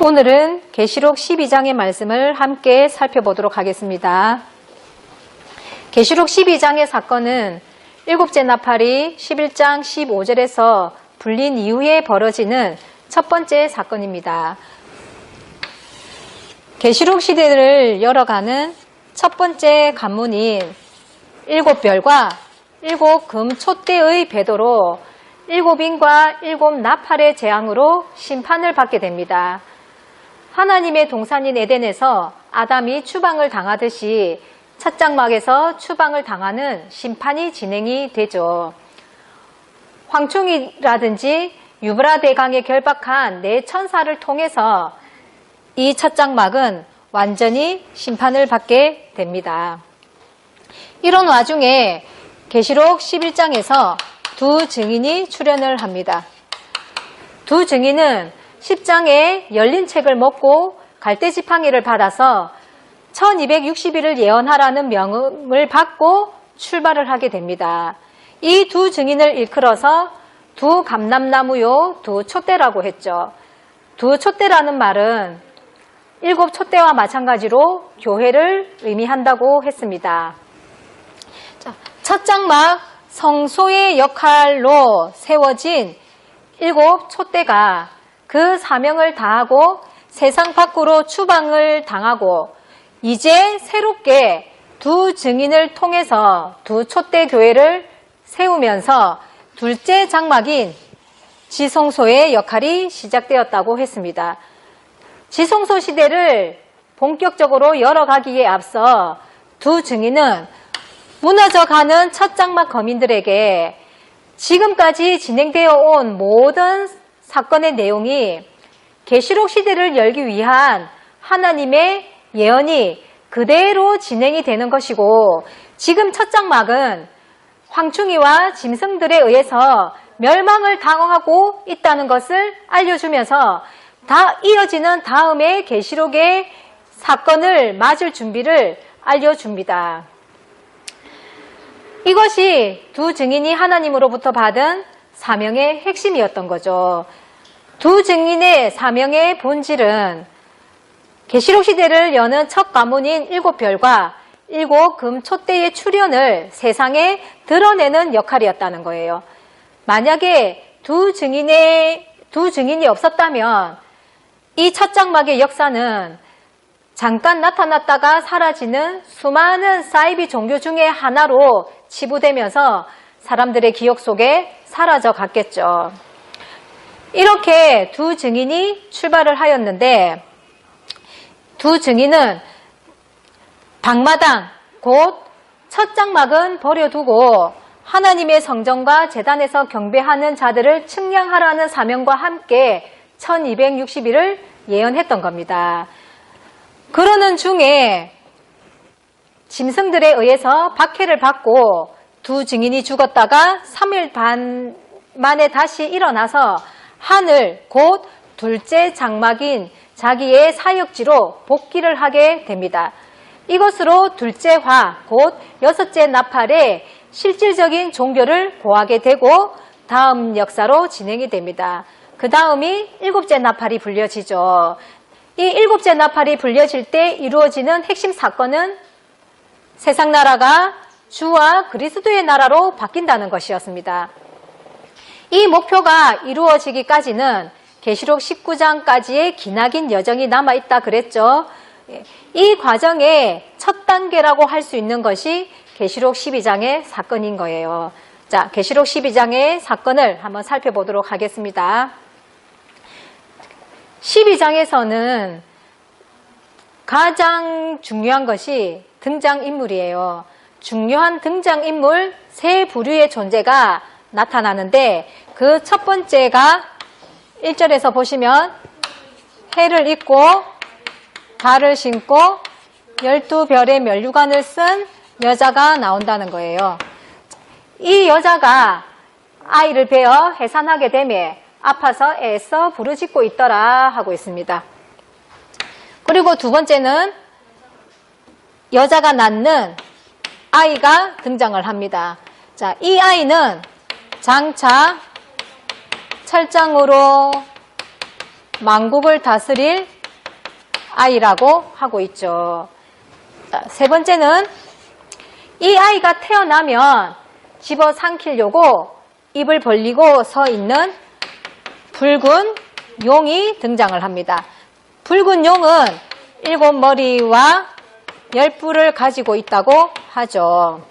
오늘은 계시록 12장의 말씀을 함께 살펴보도록 하겠습니다. 계시록 12장의 사건은 일곱째 나팔이 11장 15절에서 불린 이후에 벌어지는 첫 번째 사건입니다. 계시록 시대를 열어가는 첫 번째 관문인 일곱 별과 일곱 금 촛대의 배도로 일곱 인과 일곱 나팔의 재앙으로 심판을 받게 됩니다. 하나님의 동산인 에덴에서 아담이 추방을 당하듯이 첫 장막에서 추방을 당하는 심판이 진행이 되죠. 황충이라든지 유브라 대강에 결박한 네 천사를 통해서 이 첫 장막은 완전히 심판을 받게 됩니다. 이런 와중에 계시록 11장에서 두 증인이 출현을 합니다. 두 증인은 10장에 열린 책을 먹고 갈대지팡이를 받아서 1260일을 예언하라는 명을 받고 출발을 하게 됩니다. 이 두 증인을 일컬어서 두 감람나무요 두 촛대라고 했죠. 두 촛대라는 말은 일곱 촛대와 마찬가지로 교회를 의미한다고 했습니다. 첫 장막 성소의 역할로 세워진 일곱 촛대가 그 사명을 다하고 세상 밖으로 추방을 당하고 이제 새롭게 두 증인을 통해서 두 촛대 교회를 세우면서 둘째 장막인 지성소의 역할이 시작되었다고 했습니다. 지성소 시대를 본격적으로 열어가기에 앞서 두 증인은 무너져가는 첫 장막 거민들에게 지금까지 진행되어 온 모든 사건의 내용이 계시록 시대를 열기 위한 하나님의 예언이 그대로 진행이 되는 것이고, 지금 첫 장막은 황충이와 짐승들에 의해서 멸망을 당하고 있다는 것을 알려주면서 다 이어지는 다음의 계시록의 사건을 맞을 준비를 알려줍니다. 이것이 두 증인이 하나님으로부터 받은 사명의 핵심이었던 거죠. 두 증인의 사명의 본질은 계시록 시대를 여는 첫 관문인 일곱 별과 일곱 금 촛대의 출현을 세상에 드러내는 역할이었다는 거예요. 만약에 두 증인이 없었다면 이 첫 장막의 역사는 잠깐 나타났다가 사라지는 수많은 사이비 종교 중의 하나로 치부되면서 사람들의 기억 속에 사라져 갔겠죠. 이렇게 두 증인이 출발을 하였는데, 두 증인은 방마당 곧 첫 장막은 버려두고 하나님의 성전과 제단에서 경배하는 자들을 측량하라는 사명과 함께 1260일을 예언했던 겁니다. 그러는 중에 짐승들에 의해서 박해를 받고 두 증인이 죽었다가 3일 반 만에 다시 일어나서 하늘 곧 둘째 장막인 자기의 사역지로 복귀를 하게 됩니다. 이것으로 둘째화 곧 여섯째 나팔의 실질적인 종교를 고하게 되고 다음 역사로 진행이 됩니다. 그 다음이 일곱째 나팔이 불려지죠. 이 일곱째 나팔이 불려질 때 이루어지는 핵심 사건은 세상 나라가 주와 그리스도의 나라로 바뀐다는 것이었습니다. 이 목표가 이루어지기까지는 계시록 19장까지의 기나긴 여정이 남아있다 그랬죠. 이 과정의 첫 단계라고 할 수 있는 것이 계시록 12장의 사건인 거예요. 자, 계시록 12장의 사건을 한번 살펴보도록 하겠습니다. 12장에서는 가장 중요한 것이 등장인물이에요. 중요한 등장인물 세 부류의 존재가 나타나는데, 그 첫 번째가 1절에서 보시면 해를 입고 달을 신고 12별의 면류관을 쓴 여자가 나온다는 거예요. 이 여자가 아이를 베어 해산하게 되매 아파서 애써 부르짖고 있더라 하고 있습니다. 그리고 두 번째는 여자가 낳는 아이가 등장을 합니다. 자, 이 아이는 장차 철장으로 만국을 다스릴 아이라고 하고 있죠. 자, 세 번째는 이 아이가 태어나면 집어삼키려고 입을 벌리고 서 있는 붉은 용이 등장을 합니다. 붉은 용은 7머리와 10뿔을 가지고 있다고 하죠.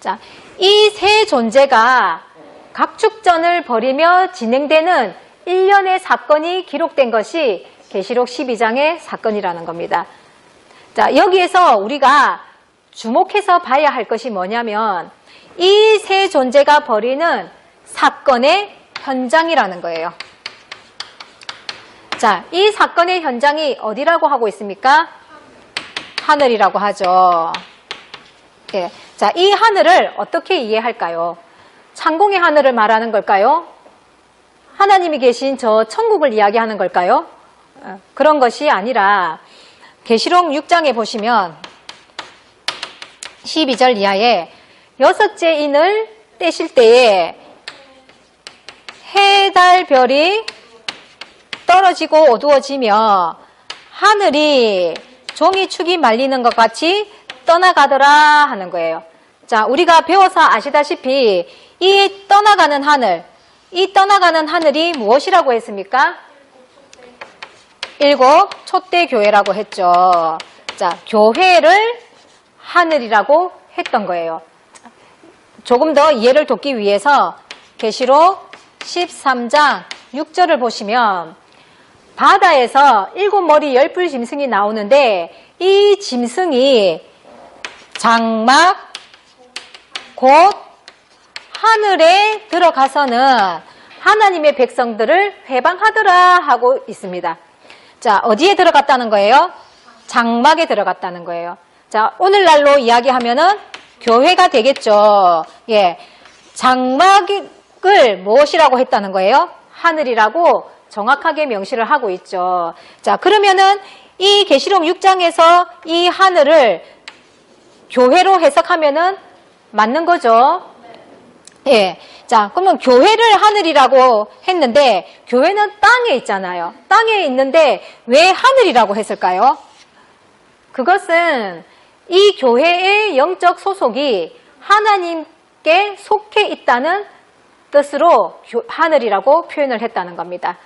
자, 이 세 존재가 각축전을 벌이며 진행되는 일련의 사건이 기록된 것이 계시록 12장의 사건이라는 겁니다. 자, 여기에서 우리가 주목해서 봐야 할 것이 뭐냐면 이 세 존재가 벌이는 사건의 현장이라는 거예요. 자, 이 사건의 현장이 어디라고 하고 있습니까? 하늘이라고 하죠. 예. 자, 이 하늘을 어떻게 이해할까요? 창공의 하늘을 말하는 걸까요? 하나님이 계신 저 천국을 이야기하는 걸까요? 그런 것이 아니라 계시록 6장에 보시면 12절 이하에 6째 인을 떼실 때에 해, 달, 별이 떨어지고 어두워지며 하늘이 종이축이 말리는 것 같이 떠나가더라 하는 거예요. 자, 우리가 배워서 아시다시피 이 떠나가는 하늘이 무엇이라고 했습니까? 7 촛대 교회라고 했죠. 자, 교회를 하늘이라고 했던 거예요. 조금 더 이해를 돕기 위해서 계시록 13장 6절을 보시면 바다에서 7머리 10뿔 짐승이 나오는데 이 짐승이 장막 곧 하늘에 들어가서는 하나님의 백성들을 회방하더라 하고 있습니다. 자, 어디에 들어갔다는 거예요? 장막에 들어갔다는 거예요. 자, 오늘날로 이야기하면은 교회가 되겠죠. 예. 장막을 무엇이라고 했다는 거예요? 하늘이라고 정확하게 명시를 하고 있죠. 자, 그러면은 이 계시록 6장에서 이 하늘을 교회로 해석하면은 맞는 거죠. 예. 자, 그러면 교회를 하늘이라고 했는데 교회는 땅에 있잖아요. 땅에 있는데 왜 하늘이라고 했을까요? 그것은 이 교회의 영적 소속이 하나님께 속해 있다는 뜻으로 하늘이라고 표현을 했다는 겁니다.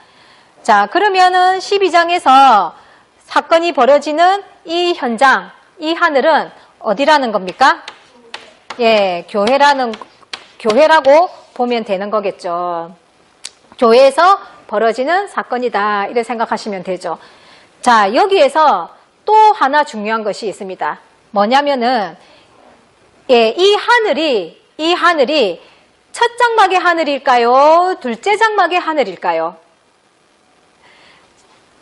자, 그러면은 12장에서 사건이 벌어지는 이 현장, 이 하늘은 어디라는 겁니까? 예, 교회라고 보면 되는 거겠죠. 교회에서 벌어지는 사건이다. 이렇게 생각하시면 되죠. 자, 여기에서 또 하나 중요한 것이 있습니다. 뭐냐면은, 예, 이 하늘이 첫 장막의 하늘일까요? 둘째 장막의 하늘일까요?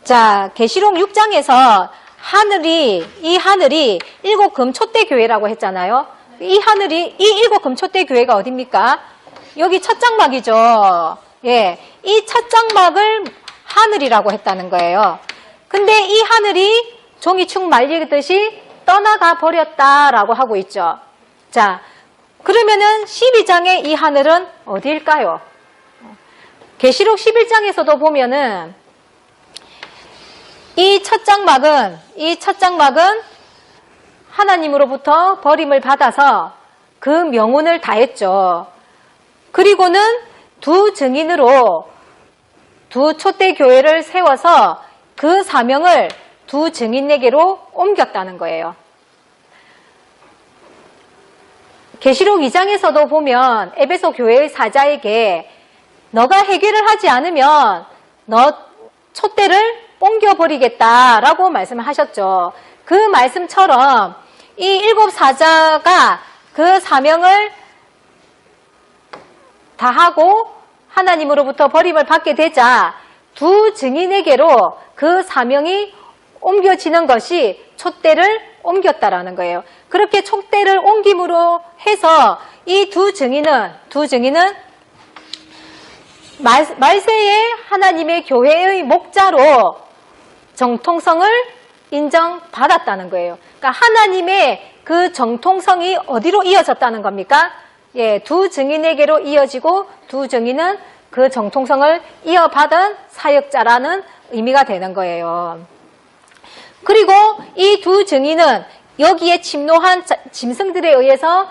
자, 계시록 6장에서 이 하늘이 7 금촛대 교회라고 했잖아요. 이 7 금촛대 교회가 어딥니까? 여기 첫 장막이죠. 예, 이 첫 장막을 하늘이라고 했다는 거예요. 근데 이 하늘이 종이축 말리듯이 떠나가 버렸다라고 하고 있죠. 자, 그러면은 12장의 이 하늘은 어디일까요? 계시록 11장에서도 보면은 이 첫 장막은 하나님으로부터 버림을 받아서 그 명운을 다했죠. 그리고는 두 증인으로 두 촛대 교회를 세워서 그 사명을 두 증인에게로 옮겼다는 거예요. 계시록 2장에서도 보면 에베소 교회의 사자에게 너가 해결을 하지 않으면 너 촛대를 옮겨버리겠다라고 말씀을 하셨죠. 그 말씀처럼 이 7 사자가 그 사명을 다하고 하나님으로부터 버림을 받게 되자 두 증인에게로 그 사명이 옮겨지는 것이 촛대를 옮겼다라는 거예요. 그렇게 촛대를 옮김으로 해서 이 두 증인은 말세의 하나님의 교회의 목자로 정통성을 인정받았다는 거예요. 그러니까 하나님의 그 정통성이 어디로 이어졌다는 겁니까? 예, 두 증인에게로 이어지고 두 증인은 그 정통성을 이어받은 사역자라는 의미가 되는 거예요. 그리고 이 두 증인은 여기에 침노한 짐승들에 의해서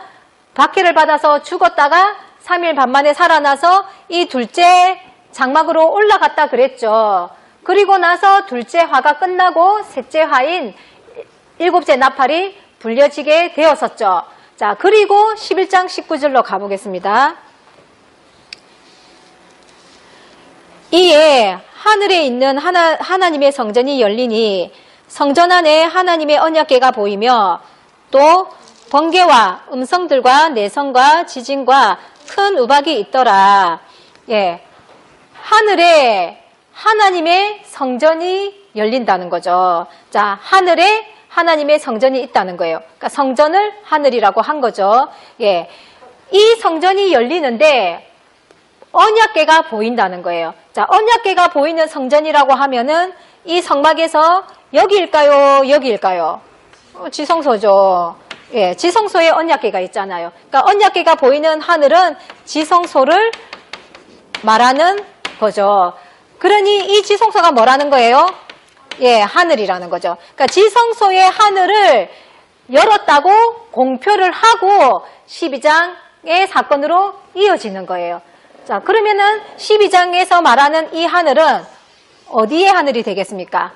박해를 받아서 죽었다가 3일 반 만에 살아나서 이 둘째 장막으로 올라갔다 그랬죠. 그리고 나서 둘째 화가 끝나고 셋째 화인 일곱째 나팔이 불려지게 되었었죠. 자, 그리고 11장 19절로 가보겠습니다. 이에 하늘에 있는 하나님의 성전이 열리니 성전 안에 하나님의 언약궤가 보이며 또 번개와 음성들과 내성과 지진과 큰 우박이 있더라. 예, 하늘에 하나님의 성전이 열린다는 거죠. 자, 하늘에 하나님의 성전이 있다는 거예요. 그러니까 성전을 하늘이라고 한 거죠. 예, 이 성전이 열리는데 언약궤가 보인다는 거예요. 자, 언약궤가 보이는 성전이라고 하면은 이 성막에서 여기일까요? 여기일까요? 지성소죠. 예, 지성소에 언약궤가 있잖아요. 그러니까 언약궤가 보이는 하늘은 지성소를 말하는 거죠. 그러니 이 지성소가 뭐라는 거예요? 예, 하늘이라는 거죠. 그러니까 지성소의 하늘을 열었다고 공표를 하고 12장의 사건으로 이어지는 거예요. 자, 그러면은 12장에서 말하는 이 하늘은 어디의 하늘이 되겠습니까?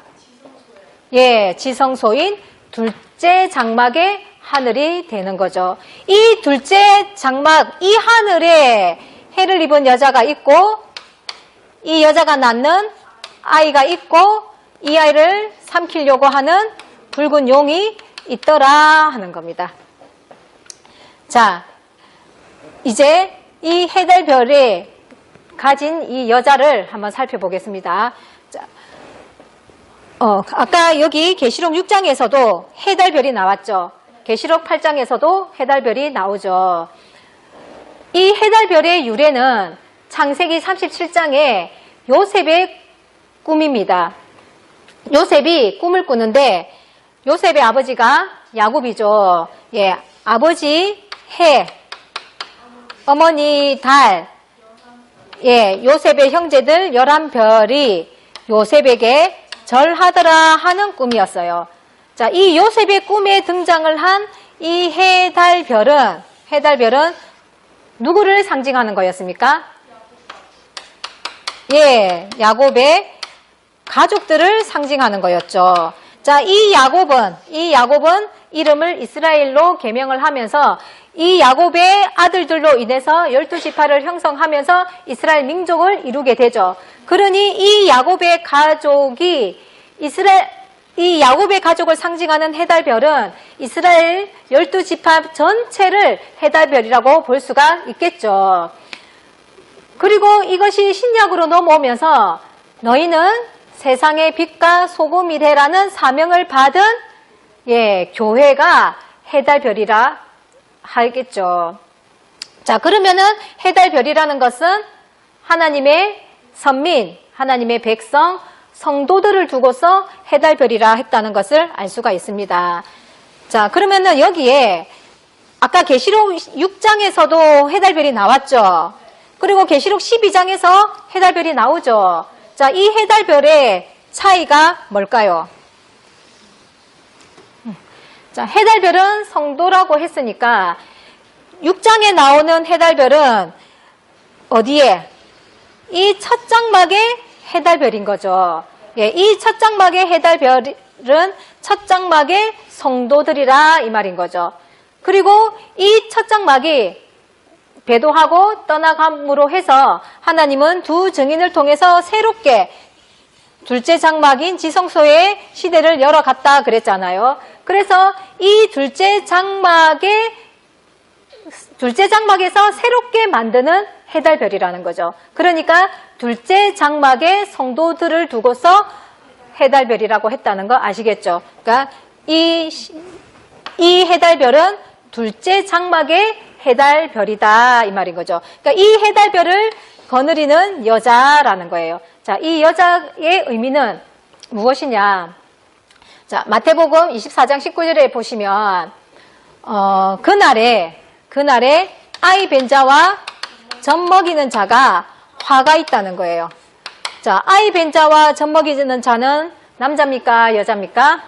예, 지성소인 둘째 장막의 하늘이 되는 거죠. 이 둘째 장막, 이 하늘에 해를 입은 여자가 있고 이 여자가 낳는 아이가 있고 이 아이를 삼키려고 하는 붉은 용이 있더라 하는 겁니다. 자, 이제 이 해달별에 가진 이 여자를 한번 살펴보겠습니다. 자, 아까 여기 계시록 6장에서도 해달별이 나왔죠. 계시록 8장에서도 해달별이 나오죠. 이 해달별의 유래는 창세기 37장에 요셉의 꿈입니다. 요셉이 꿈을 꾸는데 요셉의 아버지가 야곱이죠. 예, 아버지 해, 어머니 달, 예, 요셉의 형제들 11별이 요셉에게 절하더라 하는 꿈이었어요. 자, 이 요셉의 꿈에 등장을 한 이 해달별은 누구를 상징하는 거였습니까? 예, 야곱의 가족들을 상징하는 거였죠. 자, 이 야곱은 이름을 이스라엘로 개명을 하면서 이 야곱의 아들들로 인해서 12지파를 형성하면서 이스라엘 민족을 이루게 되죠. 그러니 이 야곱의 가족을 상징하는 해달별은 이스라엘 12지파 전체를 해달별이라고 볼 수가 있겠죠. 그리고 이것이 신약으로 넘어오면서 너희는 세상의 빛과 소금이래라는 사명을 받은 교회가 해달별이라 하겠죠. 자, 그러면은 해달별이라는 것은 하나님의 선민, 하나님의 백성, 성도들을 두고서 해달별이라 했다는 것을 알 수가 있습니다. 자, 그러면은 여기에 아까 계시록 6장에서도 해달별이 나왔죠. 그리고 계시록 12장에서 해달별이 나오죠. 자, 이 해달별의 차이가 뭘까요? 자, 해달별은 성도라고 했으니까 6장에 나오는 해달별은 어디에? 이 첫 장막의 해달별인 거죠. 예, 이 첫 장막의 해달별은 첫 장막의 성도들이라 이 말인 거죠. 그리고 이 첫 장막이 배도하고 떠나감으로 해서 하나님은 두 증인을 통해서 새롭게 둘째 장막인 지성소의 시대를 열어갔다 그랬잖아요. 그래서 이 둘째 장막에서 새롭게 만드는 해달별이라는 거죠. 그러니까 둘째 장막의 성도들을 두고서 해달별이라고 했다는 거 아시겠죠? 그러니까 이 해달별은 둘째 장막의 해달별이다 이 말인 거죠. 그러니까 이 해달별을 거느리는 여자라는 거예요. 자, 이 여자의 의미는 무엇이냐? 자, 마태복음 24장 19절에 보시면 그날에 아이 뵌 자와 젖 먹이는 자가 화가 있다는 거예요. 자, 아이 벤자와 젖먹이는 자는 남자입니까? 여자입니까?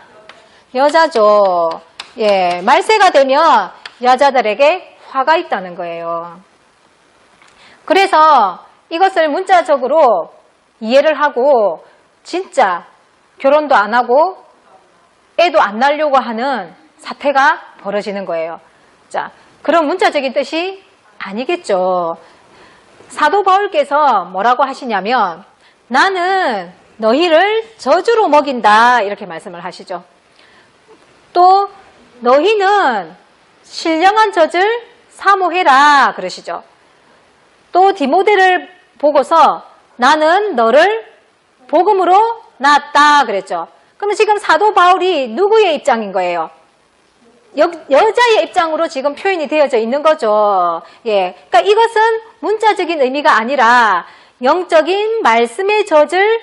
여자죠. 예, 말세가 되면 여자들에게 화가 있다는 거예요. 그래서 이것을 문자적으로 이해를 하고 진짜 결혼도 안 하고 애도 안 낳으려고 하는 사태가 벌어지는 거예요. 자, 그런 문자적인 뜻이 아니겠죠. 사도 바울께서 뭐라고 하시냐면 나는 너희를 저주로 먹인다 이렇게 말씀을 하시죠. 또 너희는 신령한 젖을 사모해라 그러시죠. 또 디모데를 보고서 나는 너를 복음으로 낳았다 그랬죠. 그럼 지금 사도 바울이 누구의 입장인 거예요? 여자의 입장으로 지금 표현이 되어져 있는 거죠. 예, 그러니까 이것은 문자적인 의미가 아니라 영적인 말씀의 젖을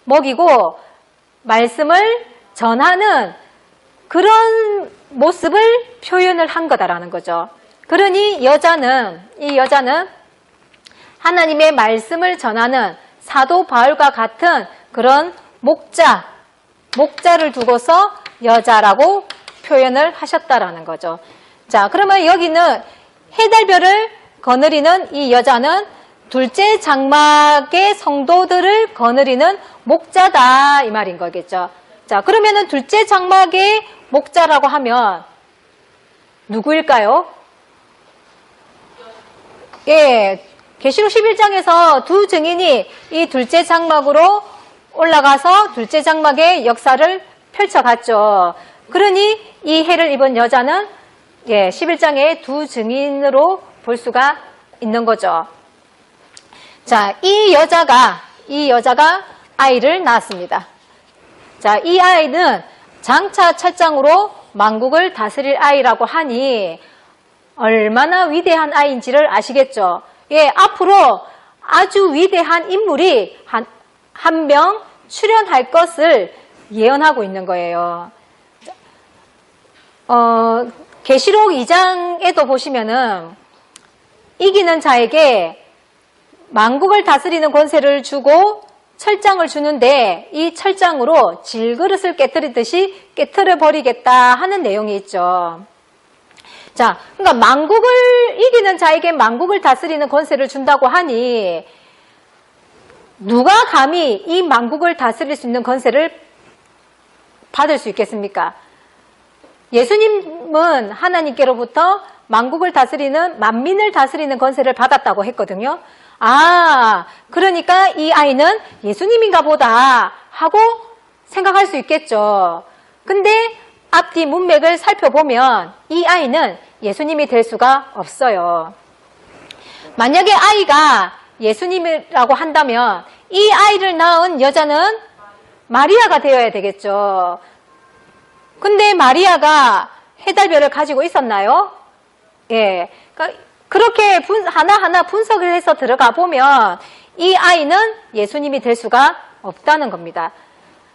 먹이고 말씀을 전하는 그런 모습을 표현을 한 거다라는 거죠. 그러니 이 여자는 하나님의 말씀을 전하는 사도 바울과 같은 그런 목자를 두고서 여자라고 표현을 하셨다라는 거죠. 자, 그러면 여기는 해달별을 거느리는 이 여자는 둘째 장막의 성도들을 거느리는 목자다 이 말인 거겠죠. 자, 그러면은 둘째 장막의 목자라고 하면 누구일까요? 예, 계시록 11장에서 두 증인이 이 둘째 장막으로 올라가서 둘째 장막의 역사를 펼쳐갔죠. 그러니 이 해를 입은 여자는 11장의 두 증인으로 볼 수가 있는 거죠. 자, 이 여자가 아이를 낳았습니다. 자, 이 아이는 장차 철장으로 만국을 다스릴 아이라고 하니 얼마나 위대한 아이인지를 아시겠죠? 예, 앞으로 아주 위대한 인물이 한 명 출현할 것을 예언하고 있는 거예요. 계시록 2장에도 보시면은 이기는 자에게 만국을 다스리는 권세를 주고 철장을 주는데 이 철장으로 질그릇을 깨뜨리듯이 깨뜨려 버리겠다 하는 내용이 있죠. 자, 그러니까 만국을 이기는 자에게 만국을 다스리는 권세를 준다고 하니 누가 감히 이 만국을 다스릴 수 있는 권세를 받을 수 있겠습니까? 예수님은 하나님께로부터 만국을 다스리는 만민을 다스리는 권세를 받았다고 했거든요. 아, 그러니까 이 아이는 예수님인가 보다 하고 생각할 수 있겠죠. 근데 앞뒤 문맥을 살펴보면 이 아이는 예수님이 될 수가 없어요. 만약에 아이가 예수님이라고 한다면 이 아이를 낳은 여자는 마리아가 되어야 되겠죠. 근데 마리아가 해달별을 가지고 있었나요? 예. 그러니까 그렇게 하나하나 분석을 해서 들어가 보면 이 아이는 예수님이 될 수가 없다는 겁니다.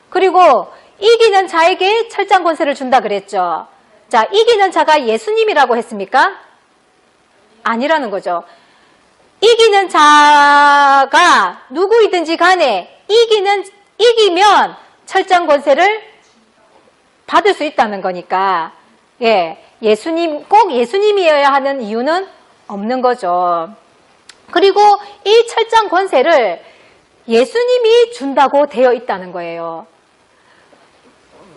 그리고 이기는 자에게 철장 권세를 준다 그랬죠. 자, 이기는 자가 예수님이라고 했습니까? 아니라는 거죠. 이기는 자가 누구이든지 간에 이기면 철장 권세를 받을 수 있다는 거니까, 예, 꼭 예수님이어야 하는 이유는 없는 거죠. 그리고 이 철장 권세를 예수님이 준다고 되어 있다는 거예요.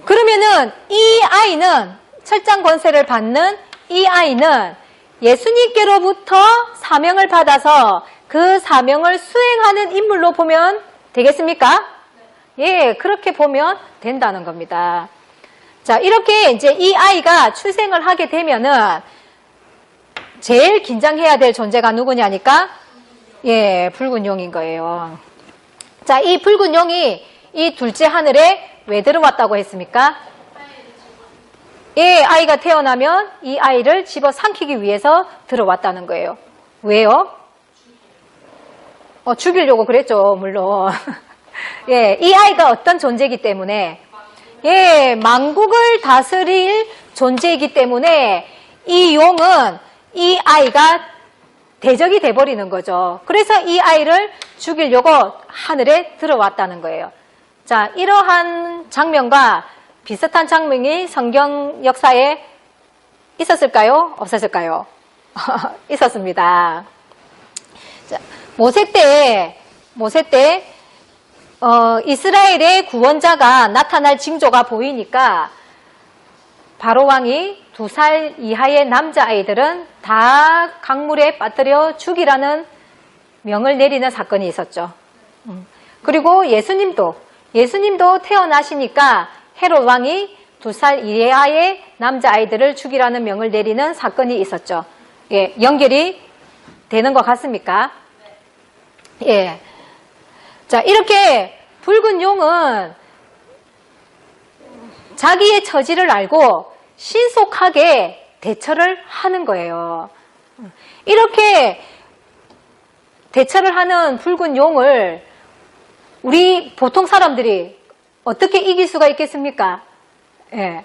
그러면은 이 아이는 철장 권세를 받는 이 아이는 예수님께로부터 사명을 받아서 그 사명을 수행하는 인물로 보면 되겠습니까? 예, 그렇게 보면 된다는 겁니다. 자, 이렇게 이제 이 아이가 출생을 하게 되면은 제일 긴장해야 될 존재가 누구냐니까? 예, 붉은 용인 거예요. 자, 이 붉은 용이 이 둘째 하늘에 왜 들어왔다고 했습니까? 예, 아이가 태어나면 이 아이를 집어 삼키기 위해서 들어왔다는 거예요. 왜요? 죽이려고 그랬죠, 물론. 예, 이 아이가 어떤 존재이기 때문에, 예, 만국을 다스릴 존재이기 때문에 이 용은 이 아이가 대적이 돼버리는 거죠. 그래서 이 아이를 죽이려고 하늘에 들어왔다는 거예요. 자, 이러한 장면과 비슷한 장면이 성경 역사에 있었을까요? 없었을까요? 있었습니다. 자, 모세 때 이스라엘의 구원자가 나타날 징조가 보이니까 바로 왕이 2살 이하의 남자아이들은 다 강물에 빠뜨려 죽이라는 명을 내리는 사건이 있었죠. 그리고 예수님도 태어나시니까 헤롯 왕이 2살 이하의 남자아이들을 죽이라는 명을 내리는 사건이 있었죠. 예, 연결이 되는 것 같습니까? 예. 자, 이렇게 붉은 용은 자기의 처지를 알고 신속하게 대처를 하는 거예요. 이렇게 대처를 하는 붉은 용을 우리 보통 사람들이 어떻게 이길 수가 있겠습니까? 예.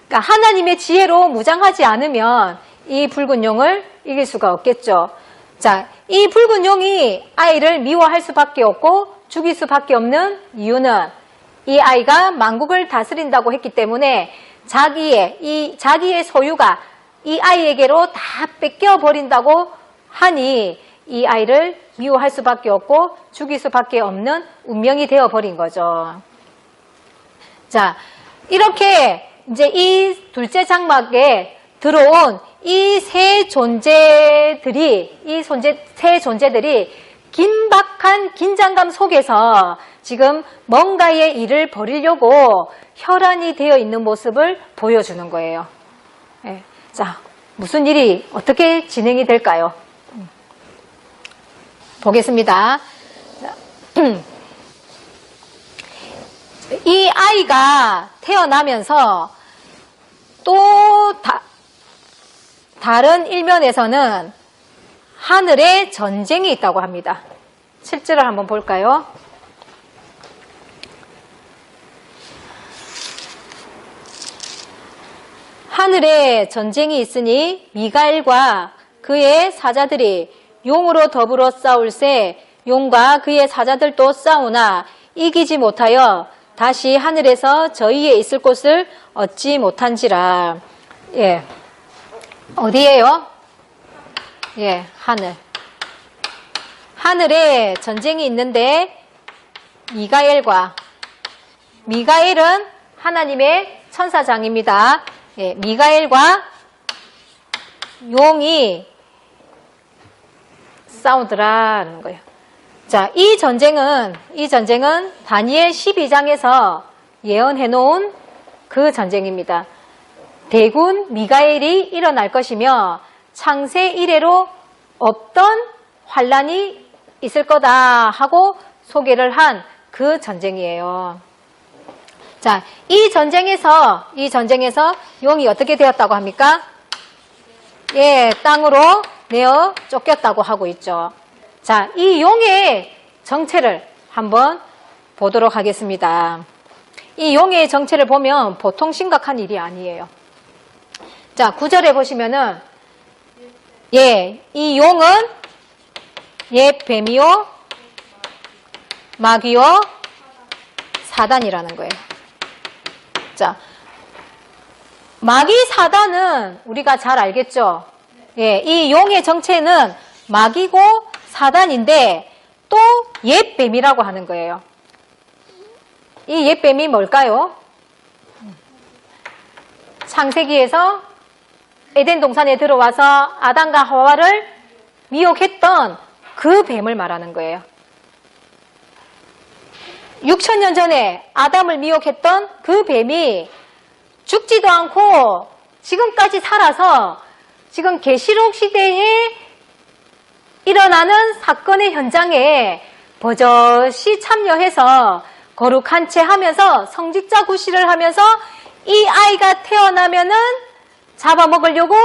그러니까 하나님의 지혜로 무장하지 않으면 이 붉은 용을 이길 수가 없겠죠. 자, 이 붉은 용이 아이를 미워할 수밖에 없고 죽일 수밖에 없는 이유는 이 아이가 만국을 다스린다고 했기 때문에 자기의 소유가 이 아이에게로 다 뺏겨버린다고 하니 이 아이를 미워할 수밖에 없고 죽일 수밖에 없는 운명이 되어버린 거죠. 자, 이렇게 이제 이 둘째 장막에 들어온 이 세 존재들이 긴박한 긴장감 속에서 지금 뭔가의 일을 벌이려고 혈안이 되어 있는 모습을 보여주는 거예요. 네. 자, 무슨 일이 어떻게 진행이 될까요? 보겠습니다. 이 아이가 태어나면서 또 다른 일면에서는 하늘에 전쟁이 있다고 합니다. 7절을 한번 볼까요? 하늘에 전쟁이 있으니 미가엘과 그의 사자들이 용으로 더불어 싸울새 용과 그의 사자들도 싸우나 이기지 못하여 다시 하늘에서 저희의 있을 곳을 얻지 못한지라. 예. 어디예요? 예, 하늘. 하늘에 전쟁이 있는데 미가엘은 하나님의 천사장입니다. 예, 미가엘과 용이 싸우더라는 거예요. 자, 이 전쟁은 다니엘 12장에서 예언해 놓은 그 전쟁입니다. 대군 미가엘이 일어날 것이며 창세 이래로 없던 환란이 있을 거다 하고 소개를 한 그 전쟁이에요. 자, 이 전쟁에서 용이 어떻게 되었다고 합니까? 예, 땅으로 내어 쫓겼다고 하고 있죠. 자, 이 용의 정체를 한번 보도록 하겠습니다. 이 용의 정체를 보면 보통 심각한 일이 아니에요. 자, 9절에 보시면은 예, 이 용은 옛 뱀이요, 마귀요, 사단이라는 거예요. 자, 마귀 사단은 우리가 잘 알겠죠? 예, 이 용의 정체는 마귀고 사단인데 또 옛 뱀이라고 하는 거예요. 이 옛 뱀이 뭘까요? 창세기에서 에덴 동산에 들어와서 아담과 하와를 미혹했던 그 뱀을 말하는 거예요. 6,000년 전에 아담을 미혹했던 그 뱀이 죽지도 않고 지금까지 살아서 지금 계시록 시대에 일어나는 사건의 현장에 버젓이 참여해서 거룩한 채 하면서 성직자 구실을 하면서 이 아이가 태어나면은 잡아먹으려고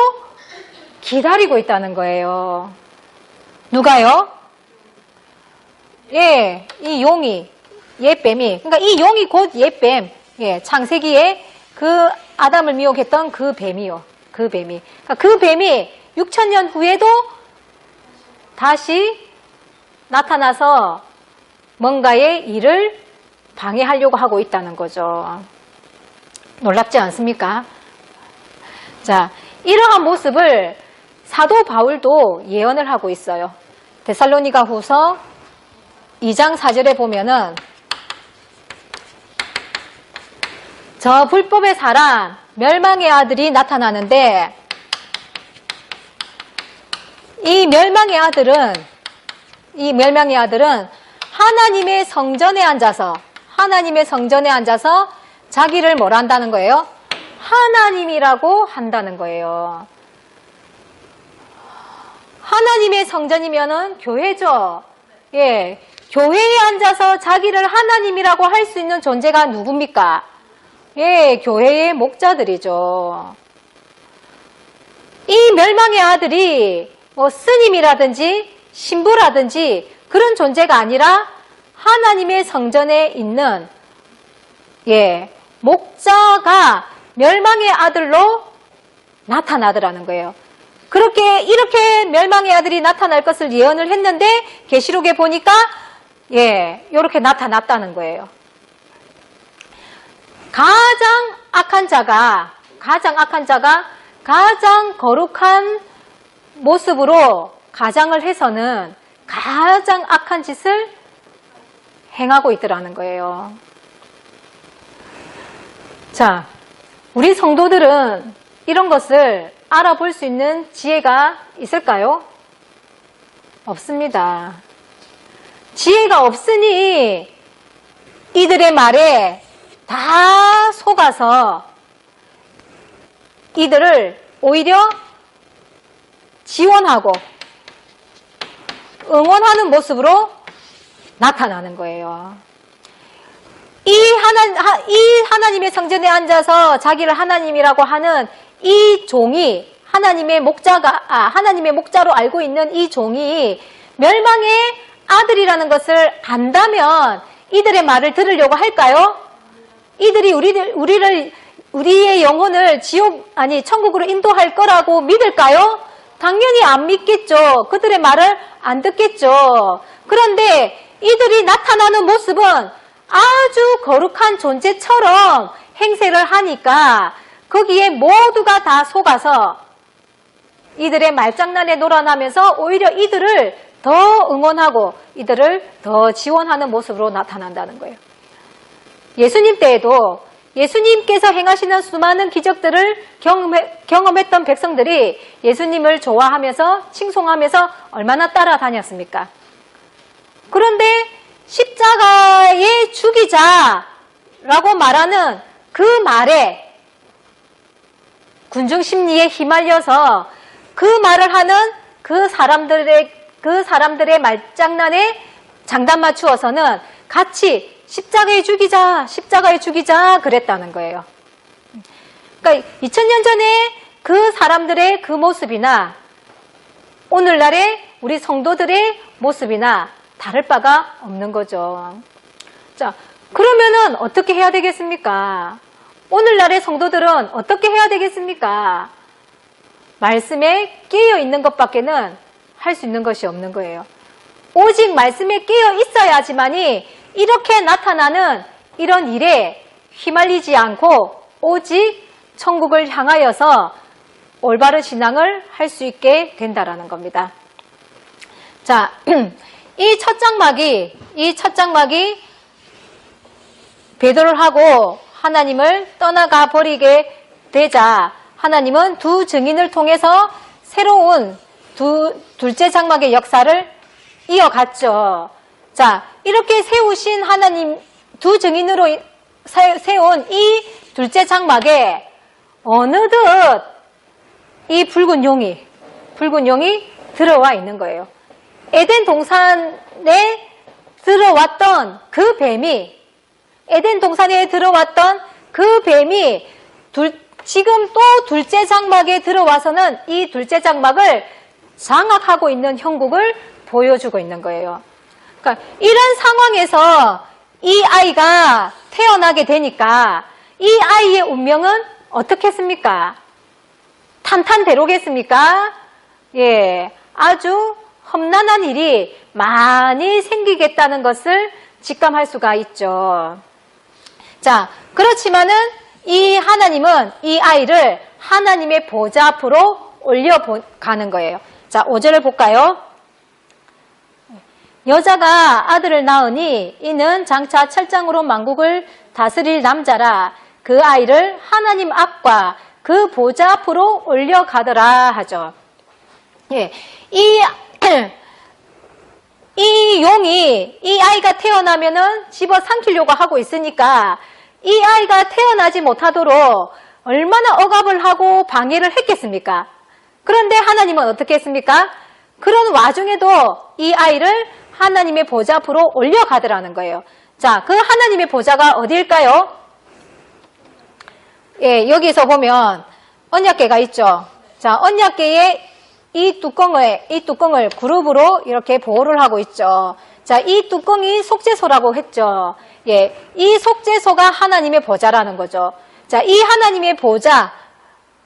기다리고 있다는 거예요. 누가요? 예, 이 용이, 옛뱀이. 그러니까 이 용이 곧 옛뱀. 예, 창세기에 그 아담을 미혹했던 그 뱀이요. 그 뱀이. 그러니까 그 뱀이 6,000년 후에도 다시 나타나서 뭔가의 일을 방해하려고 하고 있다는 거죠. 놀랍지 않습니까? 자, 이러한 모습을 사도 바울도 예언을 하고 있어요. 데살로니가 후서 2장 4절에 보면은 저 불법의 사람, 멸망의 아들이 나타나는데 이 멸망의 아들은 하나님의 성전에 앉아서 자기를 뭐라 한다는 거예요? 하나님이라고 한다는 거예요. 하나님의 성전이면은 교회죠. 예. 교회에 앉아서 자기를 하나님이라고 할 수 있는 존재가 누굽니까? 예, 교회의 목자들이죠. 이 멸망의 아들이 뭐 스님이라든지 신부라든지 그런 존재가 아니라 하나님의 성전에 있는 목자가 멸망의 아들로 나타나더라는 거예요. 이렇게 멸망의 아들이 나타날 것을 예언을 했는데 계시록에 보니까 이렇게 나타났다는 거예요. 가장 악한 자가 가장 거룩한 모습으로 가장을 해서는 가장 악한 짓을 행하고 있더라는 거예요. 자, 우리 성도들은 이런 것을 알아볼 수 있는 지혜가 있을까요? 없습니다. 지혜가 없으니 이들의 말에 다 속아서 이들을 오히려 지원하고 응원하는 모습으로 나타나는 거예요. 이 하나님의 성전에 앉아서 자기를 하나님이라고 하는 이 종이 하나님의 목자로 알고 있는 이 종이 멸망의 아들이라는 것을 안다면 이들의 말을 들으려고 할까요? 이들이 우리의 영혼을 천국으로 인도할 거라고 믿을까요? 당연히 안 믿겠죠. 그들의 말을 안 듣겠죠. 그런데 이들이 나타나는 모습은 아주 거룩한 존재처럼 행세를 하니까 거기에 모두가 다 속아서 이들의 말장난에 놀아나면서 오히려 이들을 더 응원하고 이들을 더 지원하는 모습으로 나타난다는 거예요. 예수님 때에도 예수님께서 행하시는 수많은 기적들을 경험했던 백성들이 예수님을 좋아하면서 칭송하면서 얼마나 따라다녔습니까? 그런데 십자가의 죽이자라고 말하는 그 말에 군중 심리에 휘말려서 그 말을 하는 그 사람들의 말장난에 장단 맞추어서는 같이 십자가에 죽이자 그랬다는 거예요. 그러니까 2000년 전에 그 사람들의 그 모습이나 오늘날의 우리 성도들의 모습이나 다를 바가 없는 거죠. 자, 그러면은 어떻게 해야 되겠습니까? 오늘날의 성도들은 어떻게 해야 되겠습니까? 말씀에 깨어 있는 것밖에는 할 수 있는 것이 없는 거예요. 오직 말씀에 깨어 있어야지만이 이렇게 나타나는 이런 일에 휘말리지 않고 오직 천국을 향하여서 올바른 신앙을 할 수 있게 된다라는 겁니다. 자, 이 첫 장막이 배도를 하고 하나님을 떠나가 버리게 되자 하나님은 두 증인을 통해서 새로운 둘째 장막의 역사를 이어갔죠. 자, 이렇게 세우신 하나님 두 증인으로 세운 이 둘째 장막에 어느덧 이 붉은 용이 들어와 있는 거예요. 에덴 동산에 들어왔던 그 뱀이 지금 또 둘째 장막에 들어와서는 이 둘째 장막을 장악하고 있는 형국을 보여주고 있는 거예요. 그러니까 이런 상황에서 이 아이가 태어나게 되니까 이 아이의 운명은 어떻겠습니까? 탄탄대로겠습니까? 예, 아주 험난한 일이 많이 생기겠다는 것을 직감할 수가 있죠. 자, 그렇지만은 이 하나님은 이 아이를 하나님의 보좌 앞으로 올려가는 거예요. 자, 5절을 볼까요? 여자가 아들을 낳으니 이는 장차 철장으로 만국을 다스릴 남자라. 그 아이를 하나님 앞과 그 보좌 앞으로 올려가더라 하죠. 예, 이 용이 이 아이가 태어나면은 집어삼키려고 하고 있으니까 이 아이가 태어나지 못하도록 얼마나 억압을 하고 방해를 했겠습니까? 그런데 하나님은 어떻게 했습니까? 그런 와중에도 이 아이를 하나님의 보좌 앞으로 올려가더라는 거예요. 자, 그 하나님의 보좌가 어디일까요? 예, 여기서 보면 언약궤가 있죠. 자, 언약궤에 이 뚜껑을 그룹으로 이렇게 보호를 하고 있죠. 자, 이 뚜껑이 속죄소라고 했죠. 예, 이 속죄소가 하나님의 보좌라는 거죠. 자, 이 하나님의 보좌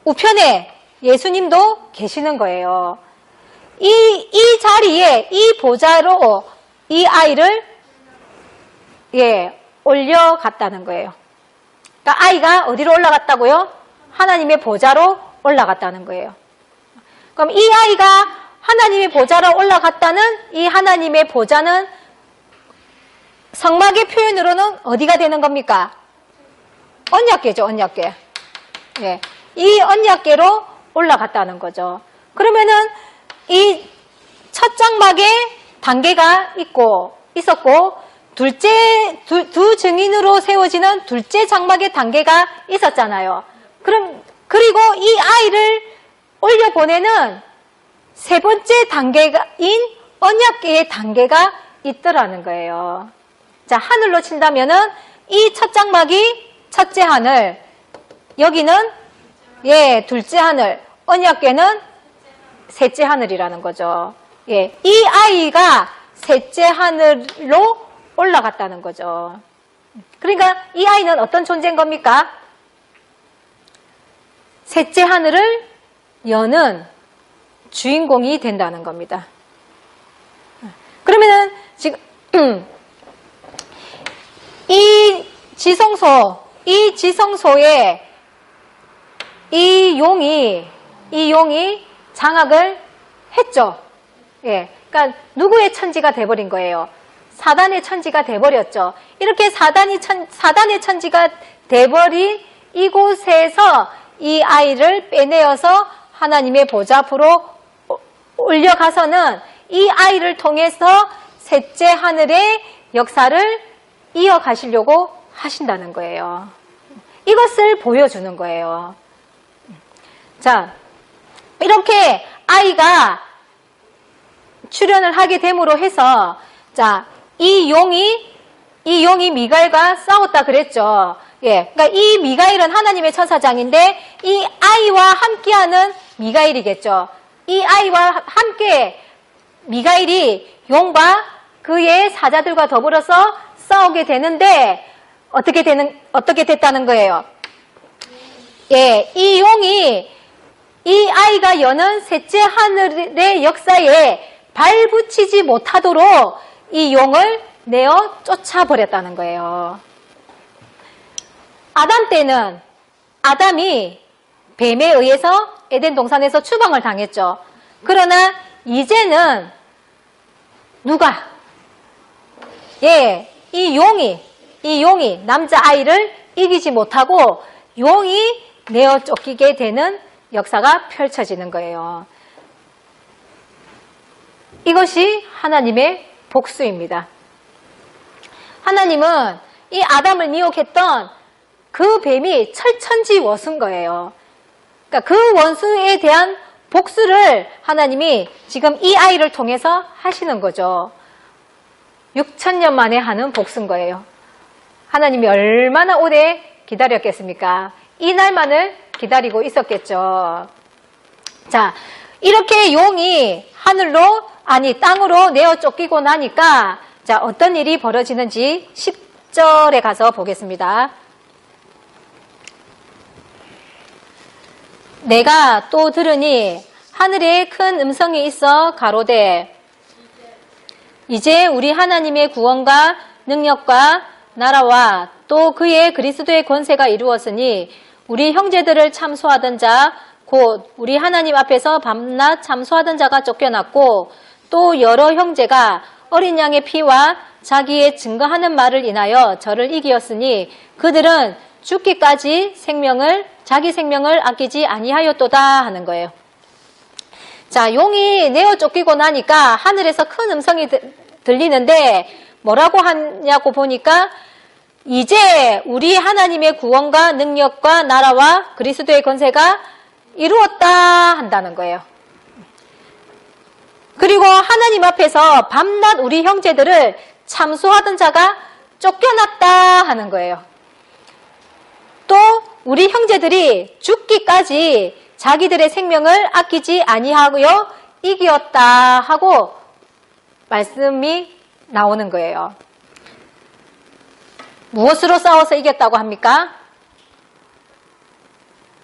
우편에 예수님도 계시는 거예요. 이 자리에 이 보좌로 이 아이를 올려갔다는 거예요. 그러니까 아이가 어디로 올라갔다고요? 하나님의 보좌로 올라갔다는 거예요. 그럼 이 아이가 하나님의 보좌로 올라갔다는 이 하나님의 보좌는 성막의 표현으로는 어디가 되는 겁니까? 언약궤죠, 언약궤. 예, 이 언약궤로 올라갔다는 거죠. 그러면은 이 첫 장막에 단계가 있었고 두 증인으로 세워지는 둘째 장막의 단계가 있었잖아요. 그리고 이 아이를 올려보내는 세 번째 단계인 언약궤의 단계가 있더라는 거예요. 자, 하늘로 친다면은 이 첫 장막이 첫째 하늘, 여기는 둘째 하늘, 언약궤는 셋째 하늘이라는 거죠. 예, 이 아이가 셋째 하늘로 올라갔다는 거죠. 그러니까 이 아이는 어떤 존재인 겁니까? 셋째 하늘을 여는 주인공이 된다는 겁니다. 그러면은 지금 이 지성소에 이 용이 장악을 했죠. 예, 그러니까 누구의 천지가 돼버린 거예요? 사단의 천지가 돼버렸죠. 이렇게 사단의 천지가 돼버린 이곳에서 이 아이를 빼내어서 하나님의 보좌 앞으로 올려가서는 이 아이를 통해서 셋째 하늘의 역사를 이어가시려고 하신다는 거예요. 이것을 보여주는 거예요. 자, 이렇게 아이가 출현을 하게 됨으로 해서, 자, 이 용이 미가엘과 싸웠다 그랬죠. 예, 그러니까 이 미가엘은 하나님의 천사장인데 이 아이와 함께하는 미가엘이겠죠. 이 아이와 함께 미가엘이 용과 그의 사자들과 더불어서 싸우게 되는데 어떻게 됐다는 거예요? 예, 이 용이 이 아이가 여는 셋째 하늘의 역사에 발붙이지 못하도록 이 용을 내어 쫓아버렸다는 거예요. 아담 때는 아담이 뱀에 의해서 에덴 동산에서 추방을 당했죠. 그러나 이제는 누가? 예, 이 용이 남자아이를 이기지 못하고 용이 내어 쫓기게 되는 역사가 펼쳐지는 거예요. 이것이 하나님의 복수입니다. 하나님은 이 아담을 미혹했던 그 뱀이 철천지워수인 거예요. 그러니까 그 원수에 대한 복수를 하나님이 지금 이 아이를 통해서 하시는 거죠. 6,000년 만에 하는 복수인 거예요. 하나님이 얼마나 오래 기다렸겠습니까? 이 날만을 기다리고 있었겠죠. 자, 이렇게 용이 땅으로 내어 쫓기고 나니까 자, 어떤 일이 벌어지는지 10절에 가서 보겠습니다. 내가 또 들으니 하늘에 큰 음성이 있어 가로되 이제 우리 하나님의 구원과 능력과 나라와 또 그의 그리스도의 권세가 이루었으니 우리 형제들을 참소하던 자 곧 우리 하나님 앞에서 밤낮 참소하던 자가 쫓겨났고 또 여러 형제가 어린 양의 피와 자기의 증거하는 말을 인하여 저를 이기었으니 그들은 죽기까지 자기 생명을 아끼지 아니하였도다 하는 거예요. 자, 용이 내어 쫓기고 나니까 하늘에서 큰 음성이 들리는데 뭐라고 하냐고 보니까 이제 우리 하나님의 구원과 능력과 나라와 그리스도의 권세가 이루었다 한다는 거예요. 그리고 하나님 앞에서 밤낮 우리 형제들을 참소하던 자가 쫓겨났다 하는 거예요. 또 우리 형제들이 죽기까지 자기들의 생명을 아끼지 아니하여 이기었다 하고 말씀이 나오는 거예요. 무엇으로 싸워서 이겼다고 합니까?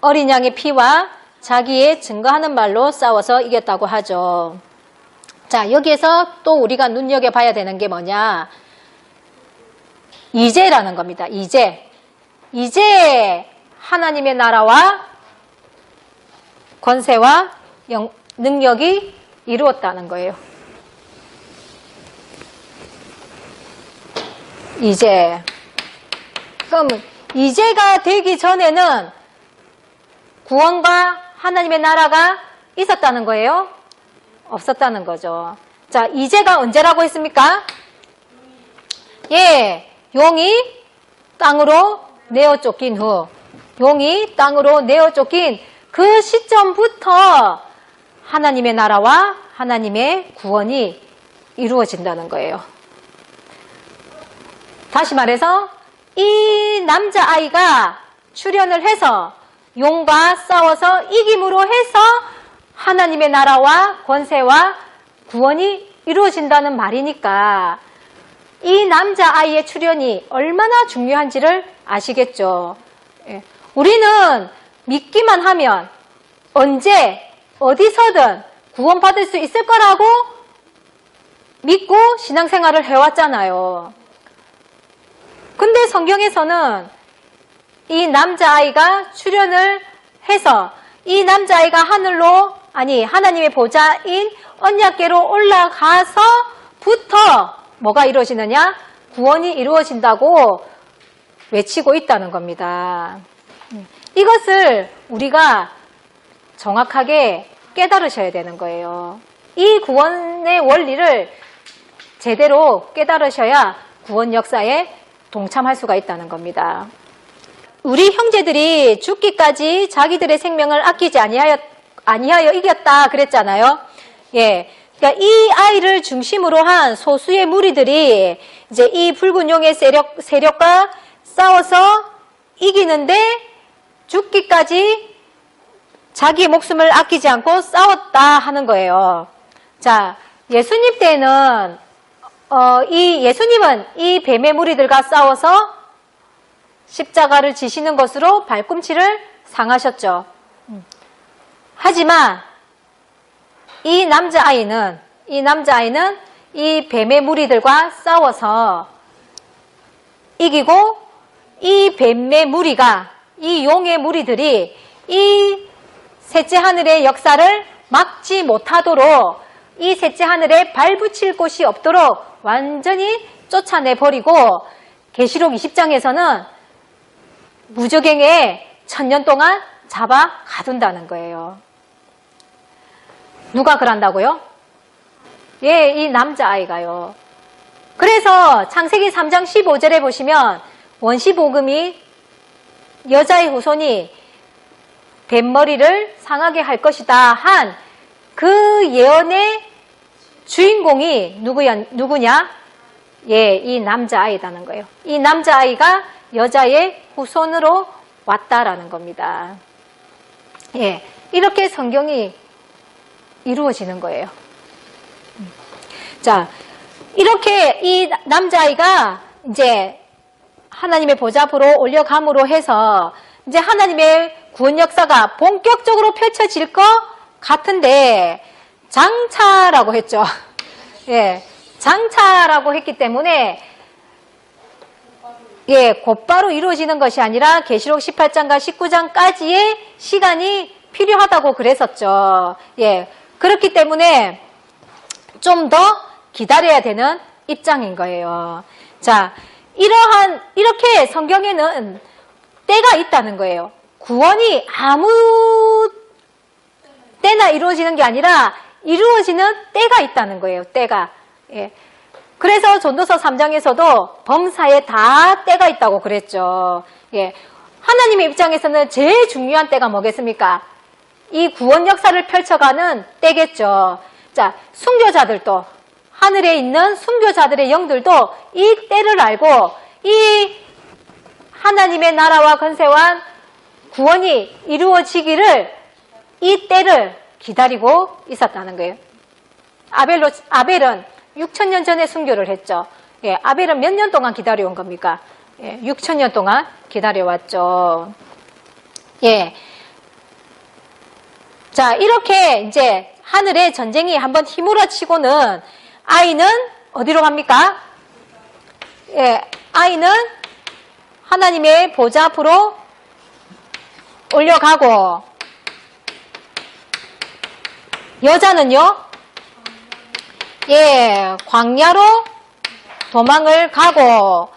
어린 양의 피와 자기의 증거하는 말로 싸워서 이겼다고 하죠. 자, 여기에서 또 우리가 눈여겨봐야 되는 게 뭐냐? 이제라는 겁니다. 이제 하나님의 나라와 권세와 능력이 이루었다는 거예요. 이제. 그럼 이제가 되기 전에는 구원과 하나님의 나라가 있었다는 거예요? 없었다는 거죠. 자, 이제가 언제라고 했습니까? 예, 용이 땅으로 내어 쫓긴 후, 용이 땅으로 내어 쫓긴 그 시점부터 하나님의 나라와 하나님의 구원이 이루어진다는 거예요. 다시 말해서 이 남자아이가 출현을 해서 용과 싸워서 이김으로 해서 하나님의 나라와 권세와 구원이 이루어진다는 말이니까 이 남자아이의 출현이 얼마나 중요한지를 아시겠죠. 우리는 믿기만 하면 언제 어디서든 구원받을 수 있을 거라고 믿고 신앙생활을 해왔잖아요. 근데 성경에서는 이 남자아이가 출현을 해서 이 남자아이가 하나님의 보좌인 언약궤로 올라가서부터 뭐가 이루어지느냐? 구원이 이루어진다고 외치고 있다는 겁니다. 이것을 우리가 정확하게 깨달으셔야 되는 거예요. 이 구원의 원리를 제대로 깨달으셔야 구원 역사에 동참할 수가 있다는 겁니다. 우리 형제들이 죽기까지 자기들의 생명을 아끼지 아니하여 이겼다 그랬잖아요. 예. 그러니까 이 아이를 중심으로 한 소수의 무리들이 이제 이 붉은 용의 세력과 싸워서 이기는데 죽기까지 자기의 목숨을 아끼지 않고 싸웠다 하는 거예요. 자, 예수님 때는 예수님은 이 뱀의 무리들과 싸워서 십자가를 지시는 것으로 발꿈치를 상하셨죠. 하지만 이 남자아이는 이 뱀의 무리들과 싸워서 이기고 이 뱀의 무리가 이 용의 무리들이 이 셋째 하늘의 역사를 막지 못하도록 이 셋째 하늘에 발붙일 곳이 없도록 완전히 쫓아내버리고 계시록 20장에서는 무적행에 1000년 동안 잡아 가둔다는 거예요. 누가 그런다고요? 예, 이 남자아이가요. 그래서 창세기 3장 15절에 보시면 원시복음이 여자의 후손이 뱀머리를 상하게 할 것이다 한 그 예언의 주인공이 누구냐? 예, 이 남자아이라는 거예요. 이 남자아이가 여자의 후손으로 왔다라는 겁니다. 예, 이렇게 성경이 이루어지는 거예요. 자, 이렇게 이 남자아이가 이제 하나님의 보좌 앞으로 올려감으로 해서 이제 하나님의 구원 역사가 본격적으로 펼쳐질 것 같은데 장차라고 했죠. 예, 장차라고 했기 때문에 예, 곧바로 이루어지는 것이 아니라 계시록 18장과 19장까지의 시간이 필요하다고 그랬었죠. 예, 그렇기 때문에 좀 더 기다려야 되는 입장인 거예요. 자, 이렇게 성경에는 때가 있다는 거예요. 구원이 아무 때나 이루어지는 게 아니라 이루어지는 때가 있다는 거예요. 때가. 예. 그래서 전도서 3장에서도 범사에 다 때가 있다고 그랬죠. 예. 하나님의 입장에서는 제일 중요한 때가 뭐겠습니까? 이 구원 역사를 펼쳐가는 때겠죠. 자, 순교자들도, 하늘에 있는 순교자들의 영들도 이 때를 알고 이 하나님의 나라와 권세와 구원이 이루어지기를 이 때를 기다리고 있었다는 거예요. 아벨은 6,000년 전에 순교를 했죠. 예, 아벨은 몇 년 동안 기다려온 겁니까? 예, 6,000년 동안 기다려왔죠. 예. 자, 이렇게 이제 하늘의 전쟁이 한번 휘몰아치고는 아이는 어디로 갑니까? 예, 아이는 하나님의 보좌 앞으로 올려가고, 여자는요, 예, 광야로 도망을 가고,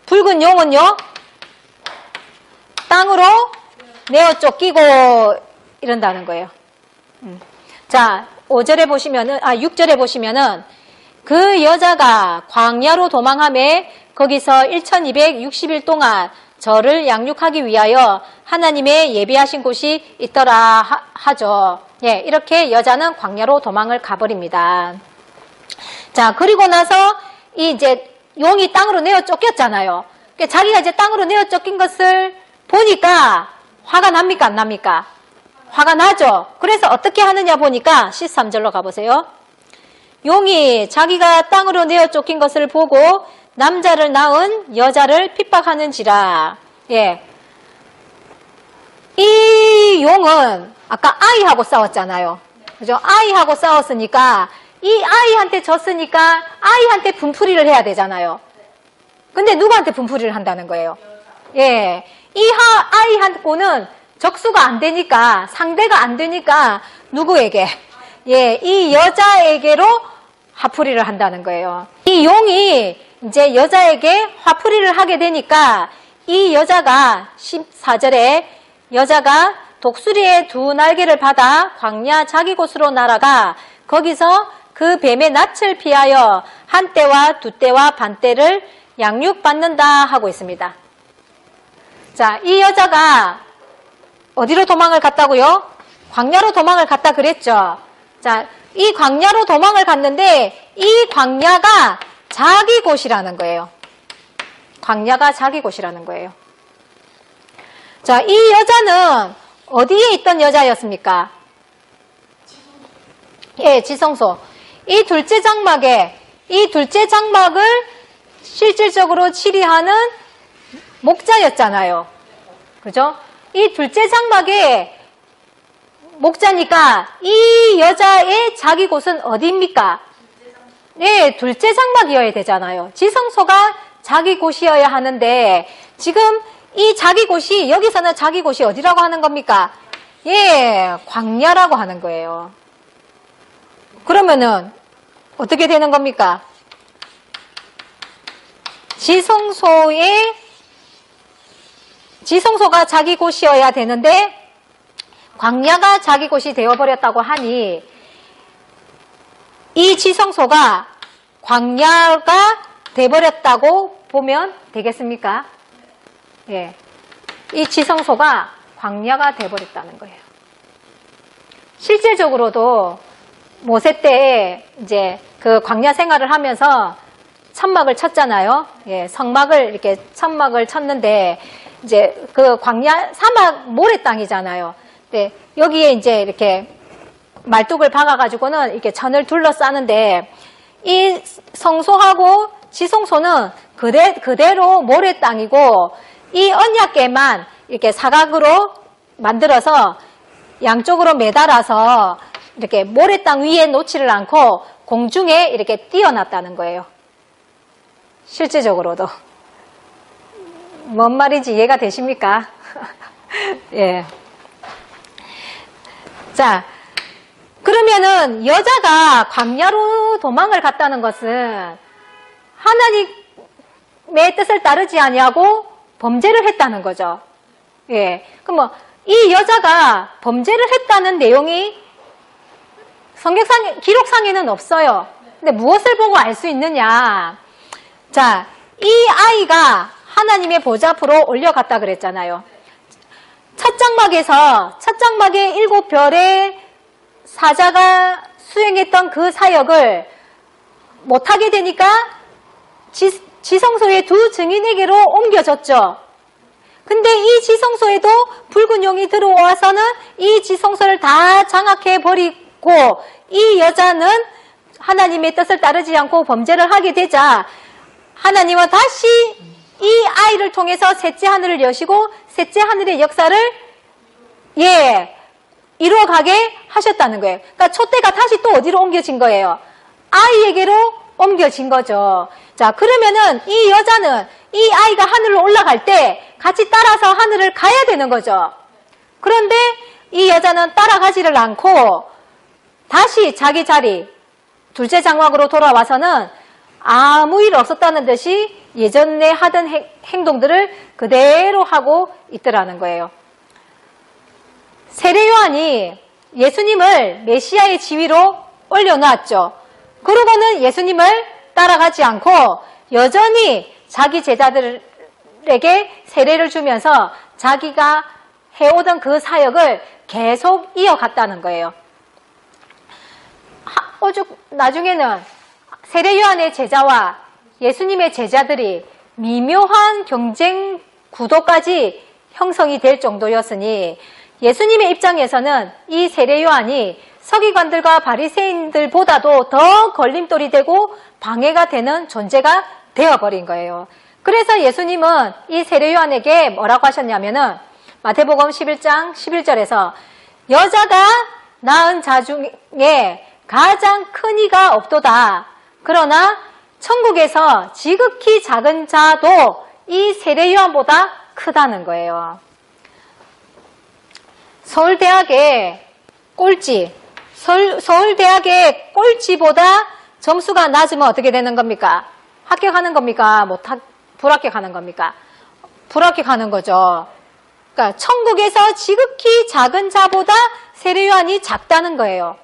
붉은 용은요, 땅으로 내어 쫓기고 이런다는 거예요. 자, 6절에 보시면은 그 여자가 광야로 도망하며 거기서 1260일 동안 저를 양육하기 위하여 하나님의 예비하신 곳이 있더라 하죠. 예, 이렇게 여자는 광야로 도망을 가버립니다. 자, 그리고 나서 이제 용이 땅으로 내어 쫓겼잖아요. 자기가 이제 땅으로 내어 쫓긴 것을 보니까 화가 납니까? 안 납니까? 화가 나죠. 그래서 어떻게 하느냐 보니까 13절로 가보세요. 용이 자기가 땅으로 내어 쫓긴 것을 보고 남자를 낳은 여자를 핍박하는지라. 예. 이 용은 아까 아이하고 싸웠잖아요. 그죠? 아이하고 싸웠으니까 이 아이한테 졌으니까 아이한테 분풀이를 해야 되잖아요. 근데 누구한테 분풀이를 한다는 거예요? 예. 이 아이하고는 적수가 안 되니까, 상대가 안 되니까 누구에게? 예, 이 여자에게로 화풀이를 한다는 거예요. 이 용이 이제 여자에게 화풀이를 하게 되니까 이 여자가 14절에 여자가 독수리의 두 날개를 받아 광야 자기 곳으로 날아가 거기서 그 뱀의 낯을 피하여 한 때와 두 때와 반 때를 양육받는다 하고 있습니다. 자, 이 여자가 어디로 도망을 갔다고요? 광야로 도망을 갔다 그랬죠. 자, 이 광야로 도망을 갔는데 이 광야가 자기 곳이라는 거예요. 광야가 자기 곳이라는 거예요. 자, 이 여자는 어디에 있던 여자였습니까? 예, 지성소. 이 둘째 장막을 실질적으로 치리하는 목자였잖아요. 그죠? 이 둘째 장막의 목자니까 이 여자의 자기 곳은 어디입니까? 네, 둘째 장막이어야 되잖아요. 지성소가 자기 곳이어야 하는데 지금 이 자기 곳이 여기서는 자기 곳이 어디라고 하는 겁니까? 예, 광야라고 하는 거예요. 그러면은 어떻게 되는 겁니까? 지성소가 자기 곳이어야 되는데 광야가 자기 곳이 되어버렸다고 하니 이 지성소가 광야가 되어버렸다고 보면 되겠습니까? 예, 이 지성소가 광야가 되어버렸다는 거예요. 실질적으로도 모세 때 이제 그 광야 생활을 하면서 천막을 쳤잖아요. 예, 이렇게 천막을 쳤는데 이제 그 광야 사막 모래 땅이잖아요. 네, 여기에 이제 이렇게 말뚝을 박아가지고는 이렇게 천을 둘러싸는데 이 성소하고 지성소는 그대로 모래 땅이고 이 언약궤만 이렇게 사각으로 만들어서 양쪽으로 매달아서 이렇게 모래 땅 위에 놓지를 않고 공중에 이렇게 띄어놨다는 거예요. 실제적으로도. 뭔 말인지 이해가 되십니까? 예. 자, 그러면은 여자가 광야로 도망을 갔다는 것은 하나님의 뜻을 따르지 아니하고 범죄를 했다는 거죠. 예. 그럼 이 여자가 범죄를 했다는 내용이 성경상 기록상에는 없어요. 근데 무엇을 보고 알 수 있느냐? 자, 이 아이가 하나님의 보좌 앞으로 올려갔다 그랬잖아요. 첫 장막에 7별의 사자가 수행했던 그 사역을 못하게 되니까 지성소의 두 증인에게로 옮겨졌죠. 근데 이 지성소에도 붉은 용이 들어와서는 이 지성소를 다 장악해버리고 이 여자는 하나님의 뜻을 따르지 않고 범죄를 하게 되자 하나님은 다시 이 아이를 통해서 셋째 하늘을 여시고 셋째 하늘의 역사를 이루어가게 하셨다는 거예요. 그러니까 촛대가 다시 또 어디로 옮겨진 거예요? 아이에게로 옮겨진 거죠. 자, 그러면은 이 여자는 이 아이가 하늘로 올라갈 때 같이 따라서 하늘을 가야 되는 거죠. 그런데 이 여자는 따라가지를 않고 다시 자기 자리, 둘째 장막으로 돌아와서는 아무 일 없었다는 듯이 예전에 하던 행동들을 그대로 하고 있더라는 거예요. 세례 요한이 예수님을 메시아의 지위로 올려놨죠. 그러고는 예수님을 따라가지 않고 여전히 자기 제자들에게 세례를 주면서 자기가 해오던 그 사역을 계속 이어갔다는 거예요. 오죽 나중에는 세례 요한의 제자와 예수님의 제자들이 미묘한 경쟁 구도까지 형성이 될 정도였으니 예수님의 입장에서는 이 세례 요한이 서기관들과 바리새인들보다도 더 걸림돌이 되고 방해가 되는 존재가 되어버린 거예요. 그래서 예수님은 이 세례 요한에게 뭐라고 하셨냐면은 마태복음 11장 11절에서 여자가 낳은 자 중에 가장 큰 이가 없도다. 그러나 천국에서 지극히 작은 자도 이 세례 요한보다 크다는 거예요. 서울대학의 서울대학의 꼴찌보다 점수가 낮으면 어떻게 되는 겁니까? 합격하는 겁니까? 불합격하는 겁니까? 불합격하는 거죠. 그러니까 천국에서 지극히 작은 자보다 세례 요한이 작다는 거예요.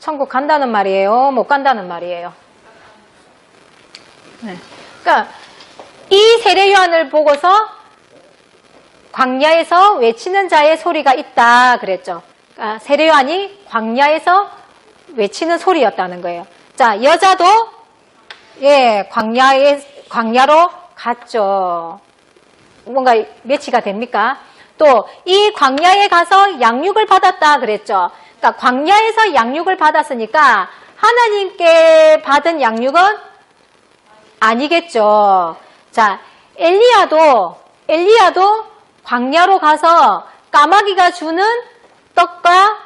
천국 간다는 말이에요? 못 간다는 말이에요? 네. 그러니까 이 세례 요한을 보고서 광야에서 외치는 자의 소리가 있다 그랬죠. 그러니까 세례 요한이 광야에서 외치는 소리였다는 거예요. 자, 여자도 광야로 갔죠. 뭔가 매치가 됩니까? 또 이 광야에 가서 양육을 받았다 그랬죠. 그러니까 광야에서 양육을 받았으니까 하나님께 받은 양육은 아니겠죠. 자, 엘리야도 광야로 가서 까마귀가 주는 떡과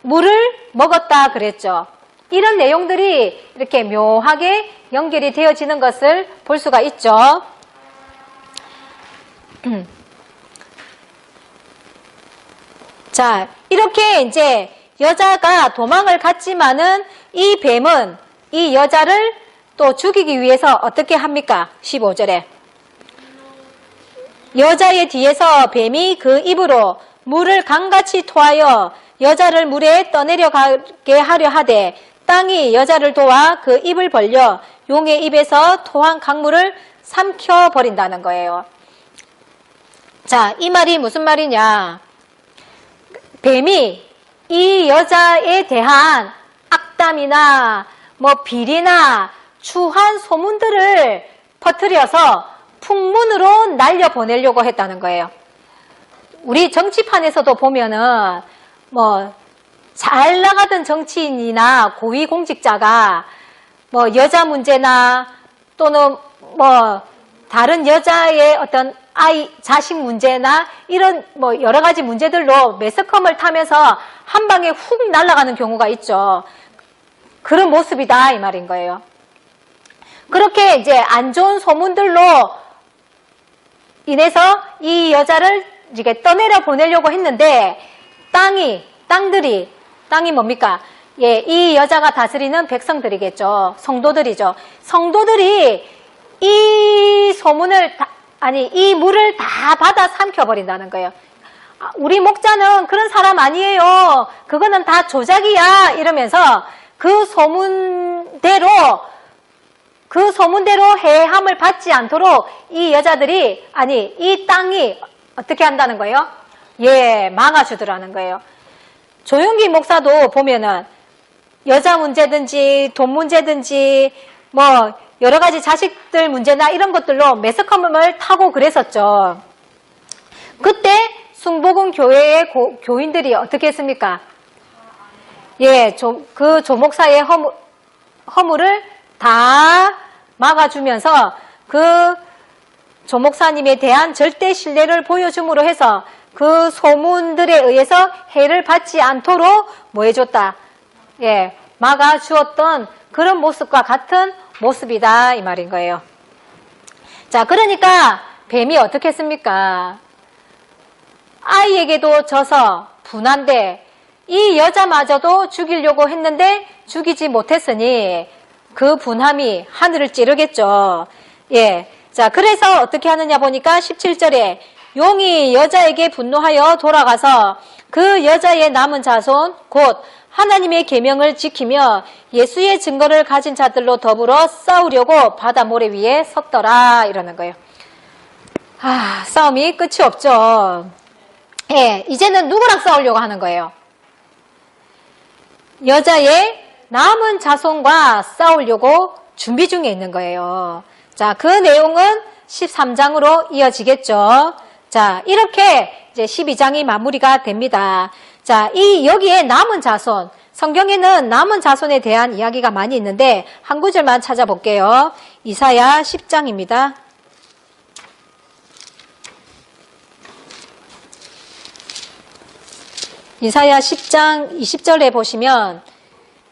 물을 먹었다 그랬죠. 이런 내용들이 이렇게 묘하게 연결이 되어지는 것을 볼 수가 있죠. 자, 이렇게 이제 여자가 도망을 갔지만은 이 뱀은 이 여자를 또 죽이기 위해서 어떻게 합니까? 15절에 여자의 뒤에서 뱀이 그 입으로 물을 강같이 토하여 여자를 물에 떠내려가게 하려 하되 땅이 여자를 도와 그 입을 벌려 용의 입에서 토한 강물을 삼켜버린다는 거예요. 자, 이 말이 무슨 말이냐? 뱀이 이 여자에 대한 악담이나 비리나 추한 소문들을 퍼뜨려서 풍문으로 날려보내려고 했다는 거예요. 우리 정치판에서도 보면은 잘 나가던 정치인이나 고위공직자가 여자 문제나 또는 다른 여자의 어떤 자식 문제나 이런 여러 가지 문제들로 매스컴을 타면서 한 방에 훅 날아가는 경우가 있죠. 그런 모습이다 이 말인 거예요. 그렇게 이제 안 좋은 소문들로 인해서 이 여자를 이게 떠내려 보내려고 했는데 땅이 뭡니까? 예, 이 여자가 다스리는 백성들이겠죠. 성도들이죠. 성도들이 이 이 물을 다 받아 삼켜버린다는 거예요. 우리 목자는 그런 사람 아니에요. 그거는 다 조작이야. 이러면서 그 소문대로 해함을 받지 않도록 이 여자들이, 이 땅이 어떻게 한다는 거예요? 예, 막아주더라는 거예요. 조용기 목사도 보면은 여자 문제든지 돈 문제든지 뭐 여러 가지 자식들 문제나 이런 것들로 매스컴을 타고 그랬었죠. 그때 순복음 교회의 교인들이 어떻게 했습니까? 예, 그 조목사의 허물을 다 막아주면서 그 조목사님에 대한 절대 신뢰를 보여줌으로 해서 그 소문들에 의해서 해를 받지 않도록 뭐 해줬다? 예, 막아주었던 그런 모습과 같은 모습이다 이 말인 거예요. 자, 그러니까 뱀이 어떻게 했습니까? 아이에게도 져서 분한데 이 여자마저도 죽이려고 했는데 죽이지 못했으니 그 분함이 하늘을 찌르겠죠. 예. 자, 그래서 어떻게 하느냐 보니까 17절에 용이 여자에게 분노하여 돌아가서 그 여자의 남은 자손 곧 하나님의 계명을 지키며 예수의 증거를 가진 자들로 더불어 싸우려고 바다 모래 위에 섰더라 이러는 거예요. 싸움이 끝이 없죠. 예, 이제는 누구랑 싸우려고 하는 거예요? 여자의 남은 자손과 싸우려고 준비 중에 있는 거예요. 자, 그 내용은 13장으로 이어지겠죠. 자, 이렇게 이제 12장이 마무리가 됩니다. 자, 여기에 남은 자손, 성경에는 남은 자손에 대한 이야기가 많이 있는데 한 구절만 찾아볼게요. 이사야 10장입니다. 이사야 10장 20절에 보시면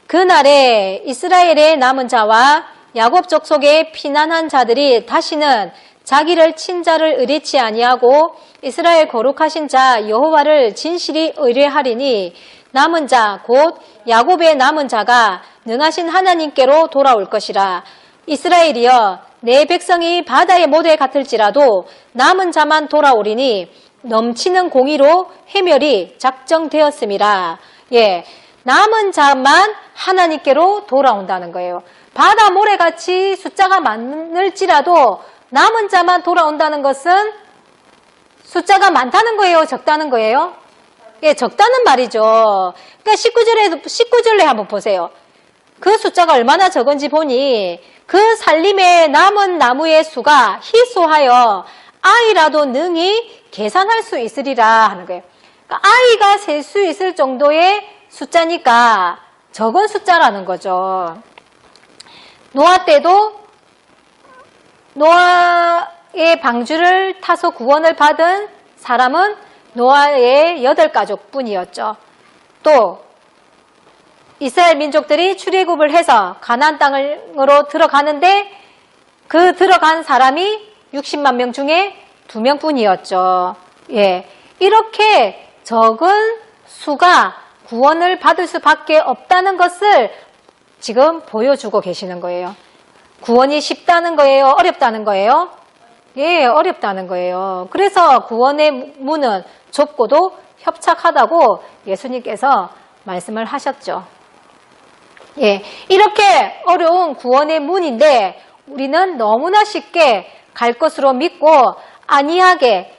그날에 이스라엘의 남은 자와 야곱 족속의 피난한 자들이 다시는 자기를 친자를 의뢰치 아니하고 이스라엘 거룩하신 자 여호와를 진실이 의뢰하리니 남은 자 곧 야곱의 남은 자가 능하신 하나님께로 돌아올 것이라. 이스라엘이여 내 백성이 바다의 모래 같을지라도 남은 자만 돌아오리니 넘치는 공의로 해멸이 작정되었음이라. 예, 남은 자만 하나님께로 돌아온다는 거예요. 바다 모래같이 숫자가 많을지라도 남은 자만 돌아온다는 것은 숫자가 많다는 거예요? 적다는 거예요? 예, 적다는 말이죠. 그러니까 19절에 한번 보세요. 그 숫자가 얼마나 적은지 보니 그 살림에 남은 나무의 수가 희소하여 아이라도 능히 계산할 수 있으리라 하는 거예요. 그러니까 아이가 셀 수 있을 정도의 숫자니까 적은 숫자라는 거죠. 노아 때도 노아의 방주를 타서 구원을 받은 사람은 노아의 8가족뿐이었죠. 또 이스라엘 민족들이 출애굽을 해서 가나안 땅으로 들어가는데 그 들어간 사람이 60만 명 중에 2명뿐이었죠. 예, 이렇게 적은 수가 구원을 받을 수밖에 없다는 것을 지금 보여주고 계시는 거예요. 구원이 쉽다는 거예요? 어렵다는 거예요? 예, 어렵다는 거예요. 그래서 구원의 문은 좁고도 협착하다고 예수님께서 말씀을 하셨죠. 예, 이렇게 어려운 구원의 문인데 우리는 너무나 쉽게 갈 것으로 믿고 안이하게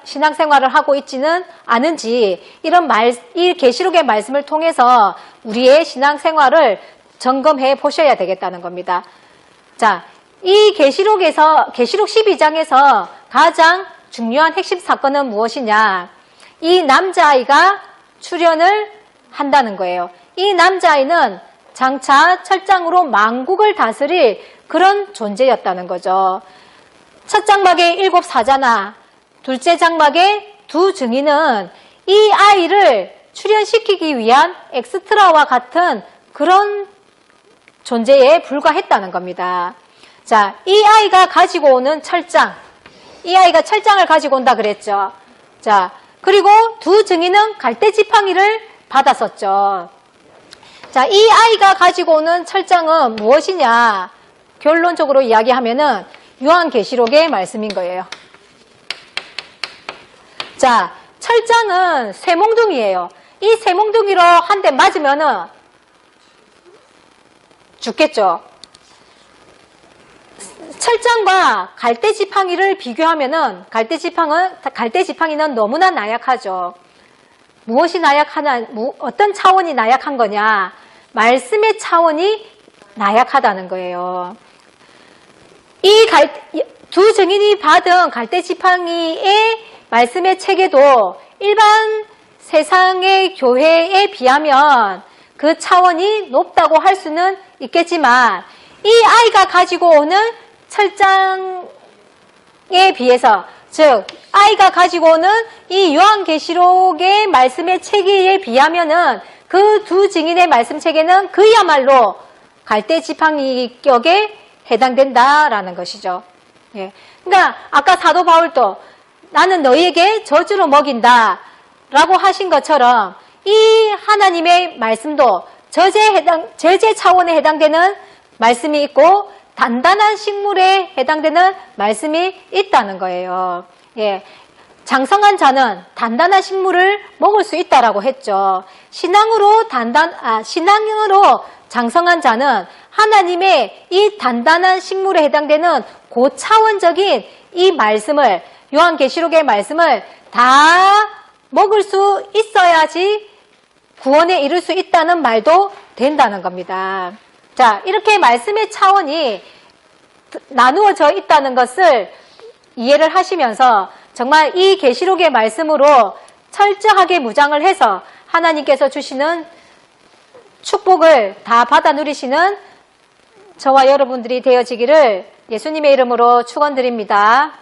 신앙생활을 하고 있지는 않은지 이 계시록의 말씀을 통해서 우리의 신앙생활을 점검해 보셔야 되겠다는 겁니다. 자, 이 계시록 12장에서 가장 중요한 핵심 사건은 무엇이냐? 이 남자아이가 출현을 한다는 거예요. 이 남자아이는 장차 철장으로 만국을 다스릴 그런 존재였다는 거죠. 첫 장막의 7 사자나 둘째 장막의 2 증인은 이 아이를 출현시키기 위한 엑스트라와 같은 그런 존재에 불과했다는 겁니다. 자, 이 아이가 가지고 오는 철장. 이 아이가 철장을 가지고 온다 그랬죠. 자, 그리고 두 증인은 갈대지팡이를 받았었죠. 자, 이 아이가 가지고 오는 철장은 무엇이냐? 결론적으로 이야기하면은 요한계시록의 말씀인 거예요. 자, 철장은 쇠몽둥이에요. 이 쇠몽둥이로 한 대 맞으면은 죽겠죠. 철장과 갈대지팡이를 비교하면은 갈대지팡이는 너무나 나약하죠. 무엇이 나약하냐? 어떤 차원이 나약한 거냐? 말씀의 차원이 나약하다는 거예요. 이 두 증인이 받은 갈대지팡이의 말씀의 체계도 일반 세상의 교회에 비하면 그 차원이 높다고 할 수는 있겠지만 이 아이가 가지고 오는 철장에 비해서, 즉 아이가 가지고 오는 이 요한계시록의 말씀의 체계에 비하면은 그 두 증인의 말씀 체계는 그야말로 갈대지팡이격에 해당된다라는 것이죠. 예. 그러니까 아까 사도 바울도 나는 너희에게 저주로 먹인다 라고 하신 것처럼 이 하나님의 말씀도 저제 차원에 해당되는 말씀이 있고 단단한 식물에 해당되는 말씀이 있다는 거예요. 예. 장성한 자는 단단한 식물을 먹을 수 있다라고 했죠. 신앙으로 장성한 자는 하나님의 이 단단한 식물에 해당되는 고차원적인 이 말씀을, 요한계시록의 말씀을 다 먹을 수 있어야지 구원에 이를 수 있다는 말도 된다는 겁니다. 자, 이렇게 말씀의 차원이 나누어져 있다는 것을 이해를 하시면서 정말 이 계시록의 말씀으로 철저하게 무장을 해서 하나님께서 주시는 축복을 다 받아 누리시는 저와 여러분들이 되어지기를 예수님의 이름으로 축원드립니다.